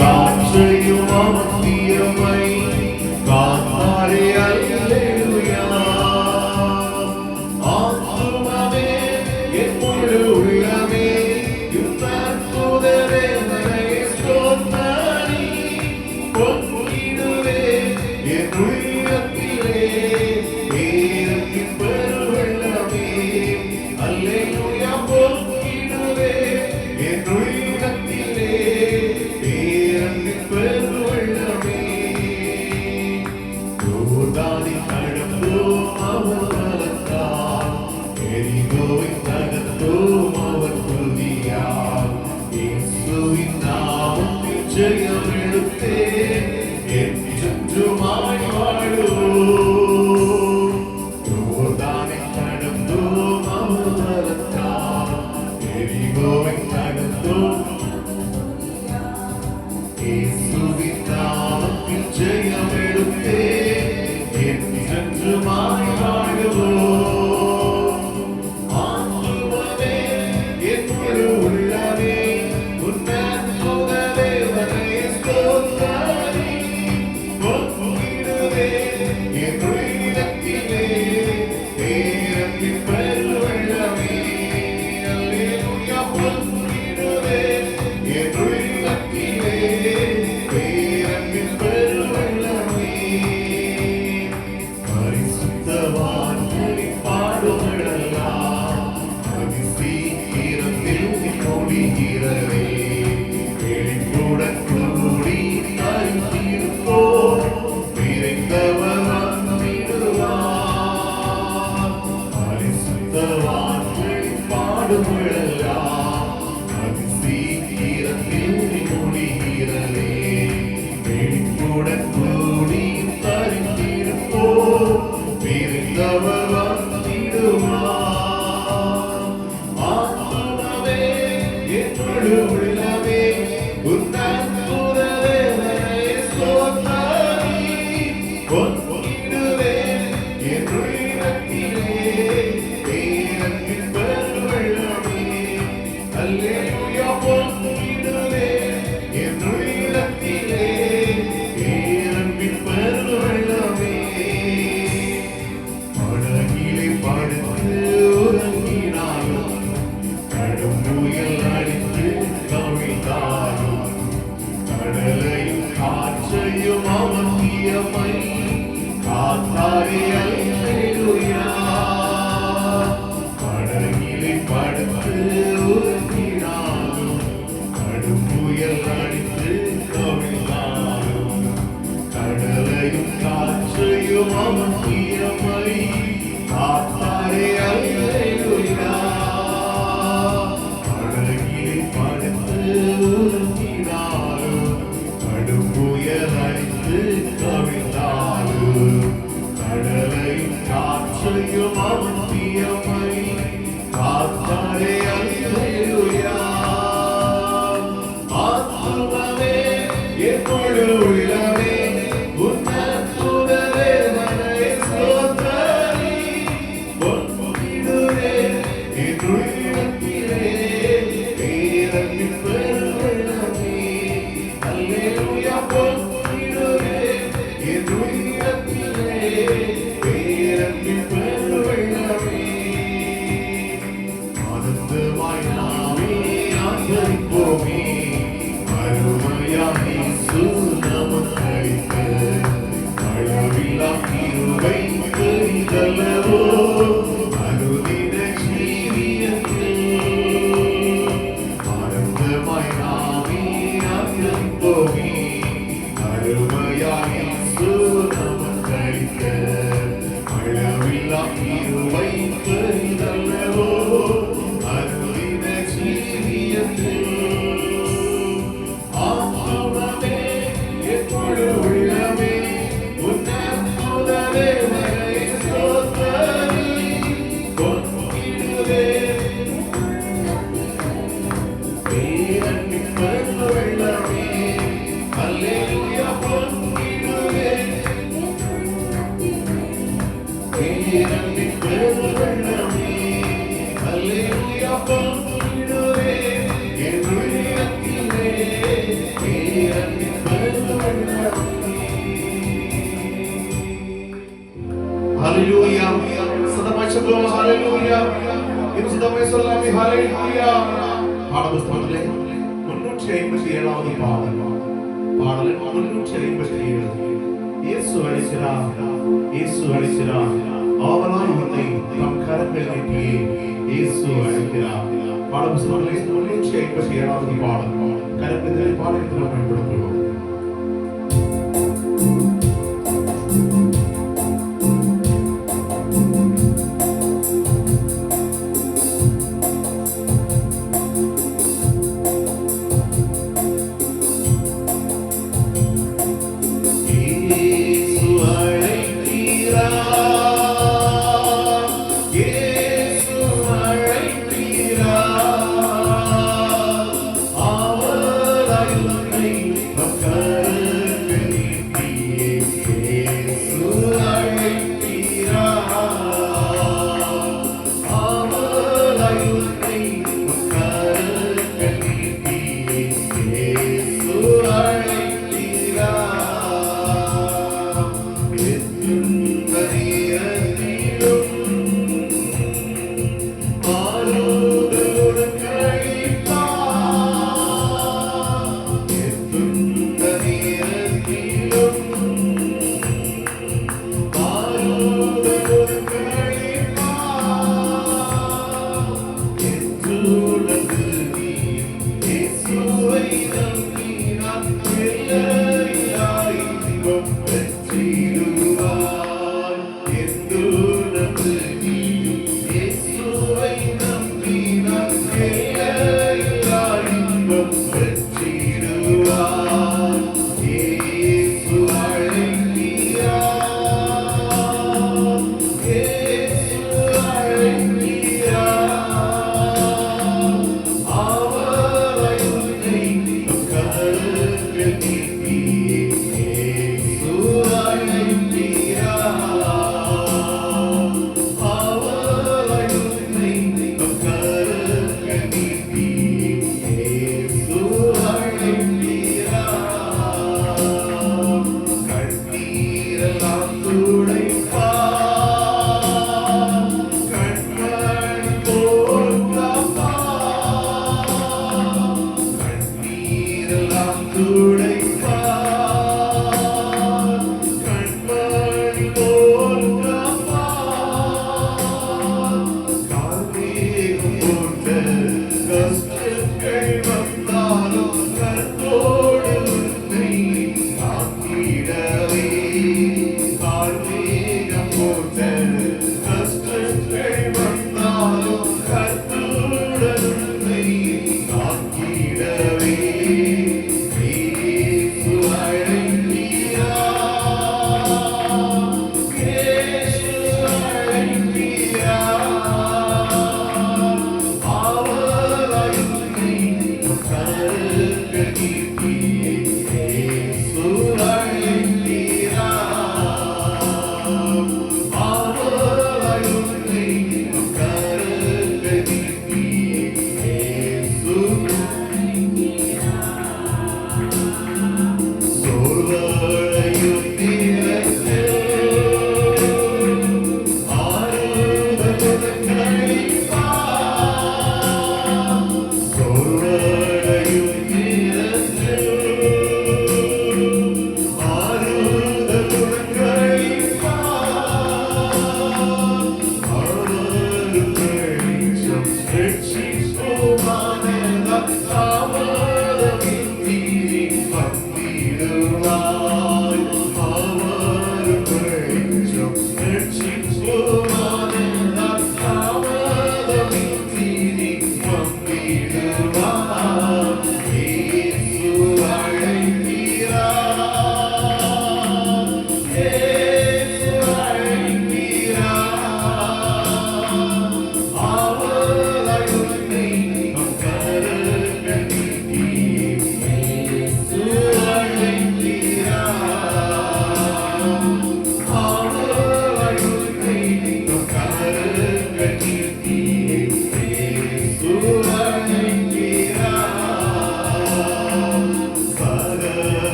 காற்றையும் அவத்தியமை காத்தாரே அல்லேலூயா. ஆத்துமமே என் முழு உள்ளமே யுத்தூதரே மனையே ஸ்தோத்திரி. பொங்கிடுவே என் உள்ளத்திலே பேரன்பின் பெருவெள்ளமே. அல்லேலூயா. பொங்கிடுவே என் உள்ளத்திலே பேரன்பின் பெருவெள்ளமே. யோர்தானை கடந்தோம் அவர் பலத்தால், எரிகோவை தகர்த்தோம் அவர் துதியால். இயேசுவின் நாமத்தில் ஜெயம் எடுத்தேன், என்றென்றுமாய் வாழுவோம். யோர்தானை கடந்தோம் அவர் பலத்தால், எரிகோவை தகர்த்தோம். இயேசுவின் நாமத்தில் ஜெயம் எடுத்தேன், என்றென்றுமாய் வாழுவோம். ஆத்துமமே என் முழு உள்ளமே உன்னத தேவனை ஸ்தோத்திரி. பொங்கிடுவே என் உள்ளத்திலே பேரன்பின் பெருவெள்ளமே. அல்லேலூயா. பொங்கிடுவே என் உள்ளத்திலே பேரன்பின் பெருவெள்ளமே. பரிசுத்தவான்களின் பாடுகளெல்லாம் அதிசீக்கிரத்தில் முடிகிறதே. வெளிப்புடன் கூடி அறிந்திருப்போம், விரைந்தவர் வந்திடுவார். பரிசுத்தவான்களின் பாடுகளெல்லாம் அதிசீக்கிரத்தில் முடிகிறதே. வெளிப்புடன் கூடி அறிந்திருப்போம், விரைந்தவர் வந்திடுவார். ஆத்துமமே என் முழு உள்ளமே உன்னத தேவனை ஸ்தோத்திரி. பொங்கிடுவே என் உள்ளத்திலே பேரன்பின் பெருவெள்ளமே. அல்லேலூயா. பொங்கிடுவே என் உள்ளத்திலே பேரன்பின் பெருவெள்ளமே. படகிலே படுத்து உறங்கினாலும், கடும் புயல் அடித்து கவிழ்ந்தாலும், கடலையும் காற்றையும் அவத்தியமை காத்தாரே அல்லேலூயா. படகிலே படுத்து உறங்கினாலும், கடும் புயல் அடித்து கவிழ்ந்தாலும், கடலையும் காற்றையும் அவத்தியமை காத்தாரே அல்லேலூயா. படகிலே படுத்து உறங்கினாலும், கடும் புயல் அடித்து கவிழ்ந்தாலும், கடலையும் காற்றையும் அவத்தியமை காத்தாரே அல்லேலூயா. ஆத்துமமே என் முழு உள்ளமே உன்னத தேவனை ஸ்தோத்திரி. பொங்கிடுவே என் உள்ளத்திலே பேரன்பின் பெருவெள்ளமே. அல்லேலூயா. பொங்கிடுவே என் உள்ளத்திலே பேரன்பின் பெருவெள்ளமே. ஆனந்தமாய் நாமே ஆர்ப்பரிப்போமே, அருமையாய் இயேசு நமக்கு ஹalleluya. பாடபுஸ்தகத்திலே 357வது பாடல் 357. இயேசு அழைக்கிறார், இயேசு அழைக்கிறார், ஆவலாய் உன்னை தம் கரங்கள் நீட்டியே இயேசு அழைக்கிறார். பாடபுஸ்தகத்திலே 357வது பாடல் கரங்களை பாடலுக்கு பயன்படுத்துவோம்.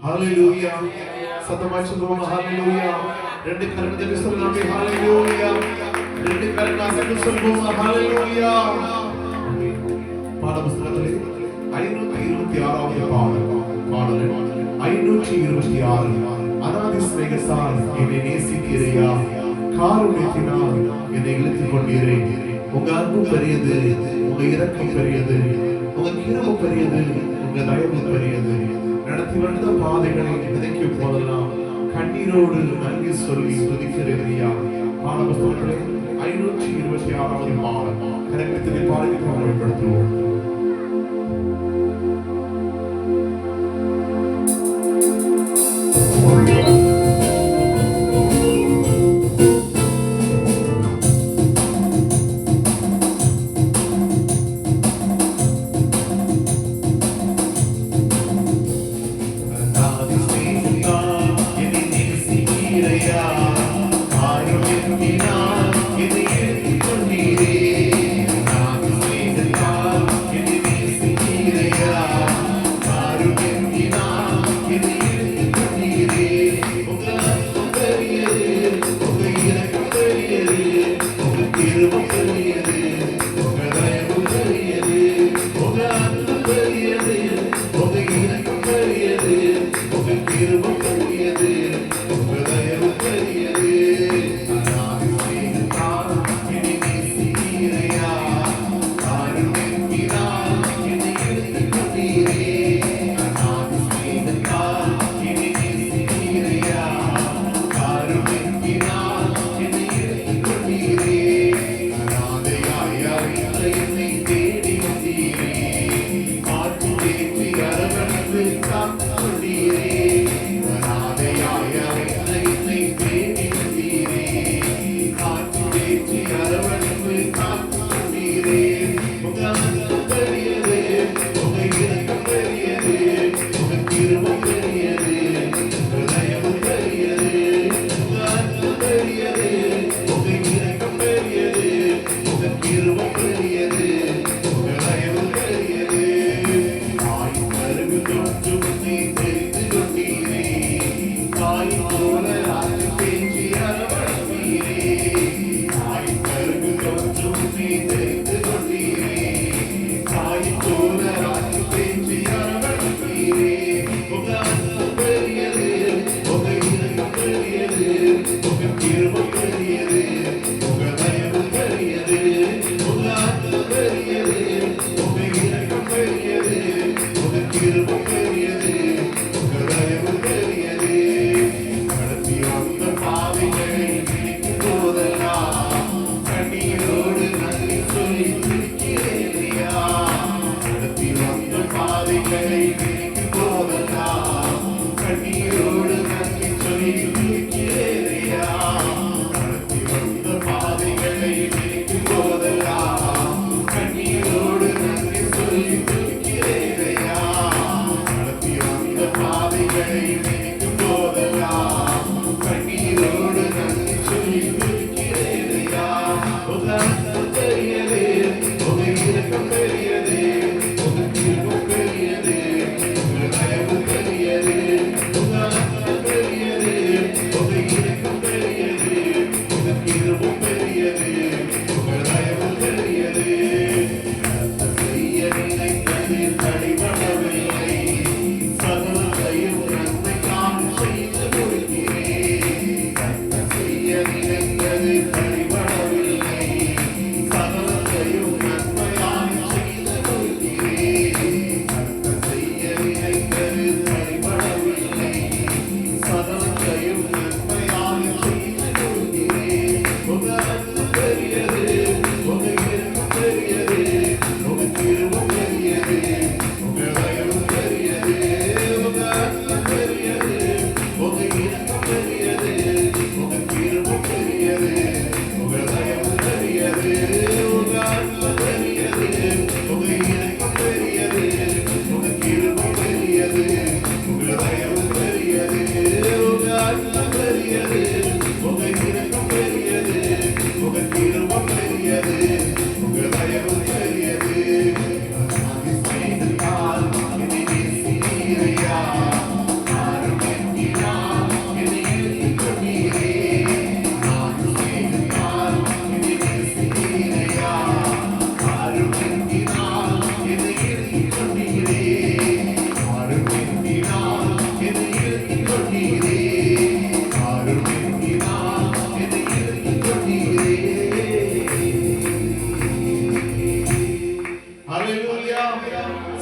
Hallelujah. சத்தமாய் சொல்லுவோம் ஹalleluya. ரெண்டு கரங்களை சொல்லலாம் ஹalleluya. ரெண்டு கரங்களை அசைத்து சொல்லுவோம் ஹalleluya. பாட புத்தகத்திலே 526வது பாடல் 526 அநாதி சிநேகத்தால் என்னை நேசிக்கிறீயா, காருண்யத்தினால் என்னை இழுத்துக் கொண்டீரே. உங்க அன்பு பெரியது, உங்க இரக்கம் பெரியது, உங்க கிருபை பெரியது, உங்க தயவு பெரியது. நடத்தி வந்த பாதைகளை விதைக்கும் போதெல்லாம் கண்ணீரோடு நன்றி சொல்லி துதிக்கிறீயா. பாட புத்தகத்திலே 526வது பாடல் கரங்களை பாடி பயன்படுத்துவோம். காருண்யத்தினால் என்னை எடுத்துக் கொண்டீரே. நான்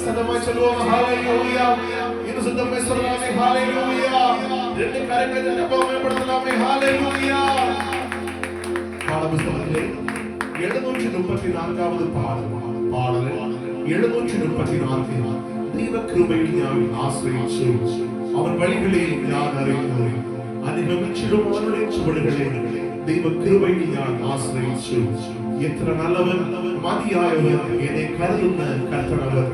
സദമായി ചൊല്ലുക ഹല്ലേലൂയ. ഇന്ന് ശുദ്ധമായ സ്വരമേ ഹല്ലേലൂയ. രണ്ട് കരങ്ങളിൽ അപകടപ്പെടുത്തലാമേ ഹല്ലേലൂയ. പാഠപുസ്തകത്തിലെ 734ാമത് പാഠം 734 ദൈവകൃപയിൽ ഞാൻ ആശ്രയിച്ചു, അവൻ വഴികളിൽ ഞാൻ അറിയുന്നു, അനുഗമിച്ചിടും അവരുടെ ചുവടുകളെ ദൈവകൃപയിൽ ഞാൻ ആശ്രയിച്ചു. എത്ര നല്ലവൻ മതിയായവൻ, എന്നെ കരുതുന്ന കർത്തനവൻ,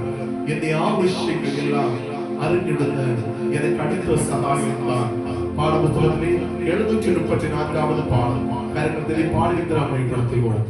എന്റെ ആവശ്യങ്ങളെല്ലാം അറിഞ്ഞിടുന്ന എനിക്ക് അടുത്ത സഹായം. പാഠപുസ്തകത്തിലെ 734ാമത് പാഠം കരങ്ങളിൽ പാഠിത്തരമായി നടത്തിക്കോളും.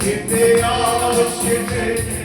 If they all should